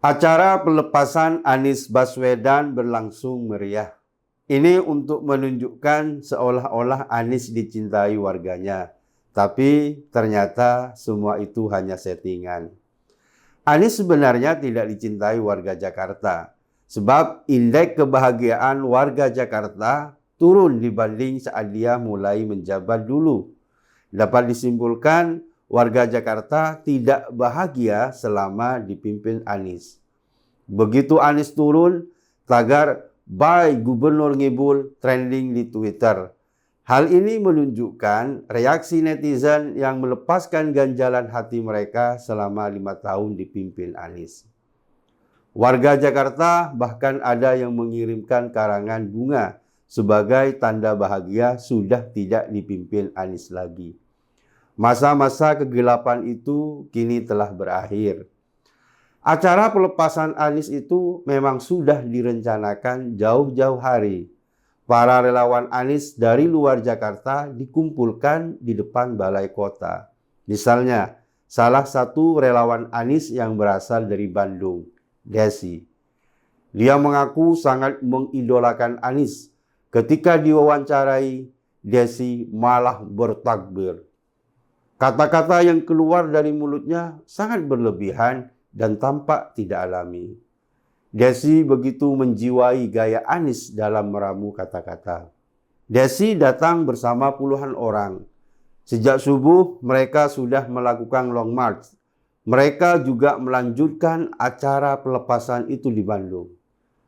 Acara pelepasan Anies Baswedan berlangsung meriah. Ini untuk menunjukkan seolah-olah Anies dicintai warganya. Tapi ternyata semua itu hanya settingan. Anies sebenarnya tidak dicintai warga Jakarta. Sebab indeks kebahagiaan warga Jakarta turun dibanding saat dia mulai menjabat dulu. Dapat disimpulkan, warga Jakarta tidak bahagia selama dipimpin Anies. Begitu Anies turun, tagar "Bye Gubernur Ngibul" trending di Twitter. Hal ini menunjukkan reaksi netizen yang melepaskan ganjalan hati mereka selama 5 tahun dipimpin Anies. Warga Jakarta bahkan ada yang mengirimkan karangan bunga sebagai tanda bahagia sudah tidak dipimpin Anies lagi. Masa-masa kegelapan itu kini telah berakhir. Acara pelepasan Anies itu memang sudah direncanakan jauh-jauh hari. Para relawan Anies dari luar Jakarta dikumpulkan di depan balai kota. Misalnya, salah satu relawan Anies yang berasal dari Bandung, Desi. Dia mengaku sangat mengidolakan Anies. Ketika diwawancarai, Desi malah bertakbir. Kata-kata yang keluar dari mulutnya sangat berlebihan dan tampak tidak alami. Desi begitu menjiwai gaya Anies dalam meramu kata-kata. Desi datang bersama puluhan orang. Sejak subuh mereka sudah melakukan long march. Mereka juga melanjutkan acara pelepasan itu di Bandung.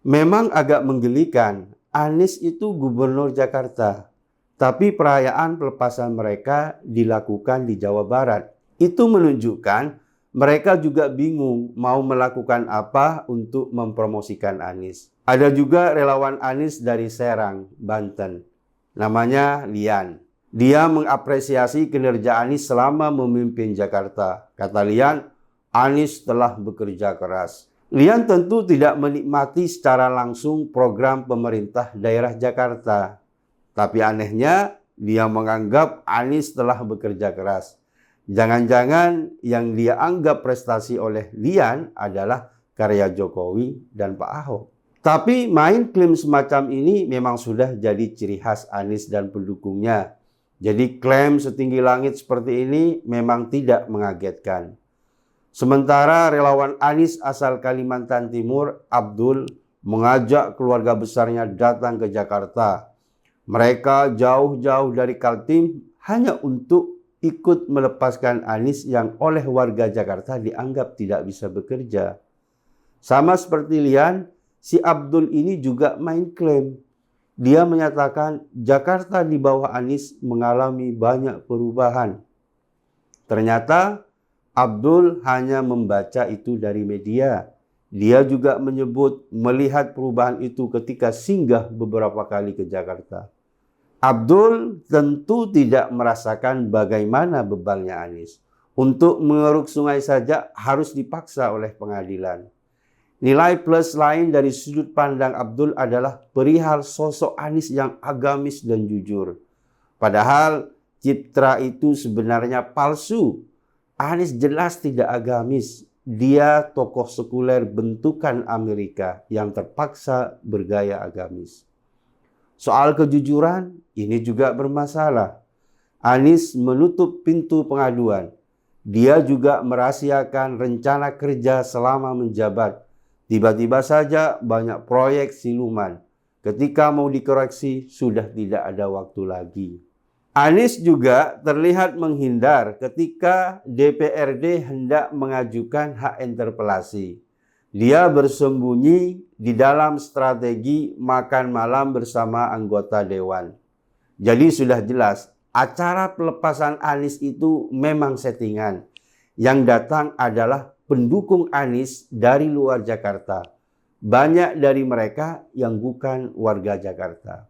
Memang agak menggelikan, Anies itu gubernur Jakarta. Tapi perayaan pelepasan mereka dilakukan di Jawa Barat. Itu menunjukkan mereka juga bingung mau melakukan apa untuk mempromosikan Anies. Ada juga relawan Anies dari Serang, Banten. Namanya Lian. Dia mengapresiasi kinerja Anies selama memimpin Jakarta. Kata Lian, Anies telah bekerja keras. Lian tentu tidak menikmati secara langsung program pemerintah daerah Jakarta. Tapi anehnya, dia menganggap Anies telah bekerja keras. Jangan-jangan yang dia anggap prestasi oleh Lian adalah karya Jokowi dan Pak Ahok. Tapi main klaim semacam ini memang sudah jadi ciri khas Anies dan pendukungnya. Jadi klaim setinggi langit seperti ini memang tidak mengagetkan. Sementara relawan Anies asal Kalimantan Timur, Abdul, mengajak keluarga besarnya datang ke Jakarta. Mereka jauh-jauh dari Kaltim hanya untuk ikut melepaskan Anies yang oleh warga Jakarta dianggap tidak bisa bekerja. Sama seperti Lian, si Abdul ini juga main klaim. Dia menyatakan Jakarta di bawah Anies mengalami banyak perubahan. Ternyata Abdul hanya membaca itu dari media. Dia juga menyebut melihat perubahan itu ketika singgah beberapa kali ke Jakarta. Abdul tentu tidak merasakan bagaimana bebannya Anies. Untuk mengeruk sungai saja harus dipaksa oleh pengadilan. Nilai plus lain dari sudut pandang Abdul adalah perihal sosok Anies yang agamis dan jujur. Padahal citra itu sebenarnya palsu. Anies jelas tidak agamis. Dia tokoh sekuler bentukan Amerika yang terpaksa bergaya agamis. Soal kejujuran, ini juga bermasalah. Anies menutup pintu pengaduan. Dia juga merahasiakan rencana kerja selama menjabat. Tiba-tiba saja banyak proyek siluman. Ketika mau dikoreksi, sudah tidak ada waktu lagi. Anies juga terlihat menghindar ketika DPRD hendak mengajukan hak interpelasi. Dia bersembunyi di dalam strategi makan malam bersama anggota dewan. Jadi sudah jelas, acara pelepasan Anies itu memang settingan. Yang datang adalah pendukung Anies dari luar Jakarta. Banyak dari mereka yang bukan warga Jakarta.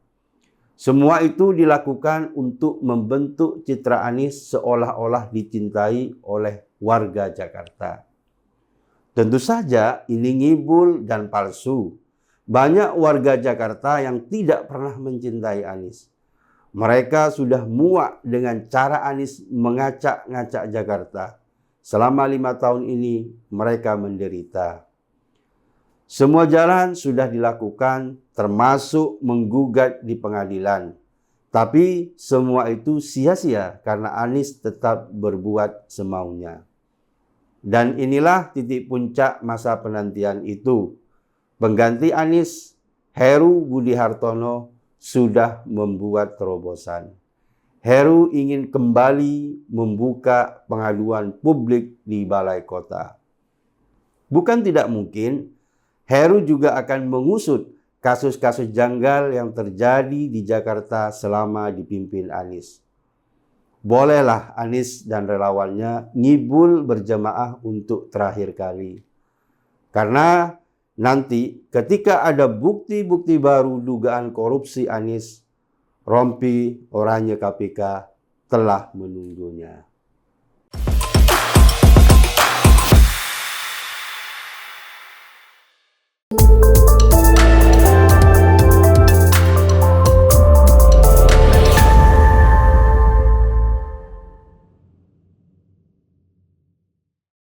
Semua itu dilakukan untuk membentuk citra Anies seolah-olah dicintai oleh warga Jakarta. Tentu saja ini ngibul dan palsu. Banyak warga Jakarta yang tidak pernah mencintai Anies. Mereka sudah muak dengan cara Anies mengacak-ngacak Jakarta. Selama 5 tahun ini mereka menderita. Semua jalan sudah dilakukan, termasuk menggugat di pengadilan. Tapi semua itu sia-sia karena Anies tetap berbuat semaunya. Dan inilah titik puncak masa penantian itu. Pengganti Anies, Heru Budi Hartono, sudah membuat terobosan. Heru ingin kembali membuka pengaduan publik di Balai Kota. Bukan tidak mungkin, Heru juga akan mengusut kasus-kasus janggal yang terjadi di Jakarta selama dipimpin Anies. Bolehlah Anies dan relawannya ngibul berjamaah untuk terakhir kali. Karena nanti ketika ada bukti-bukti baru dugaan korupsi Anies, rompi oranye KPK telah menunggunya.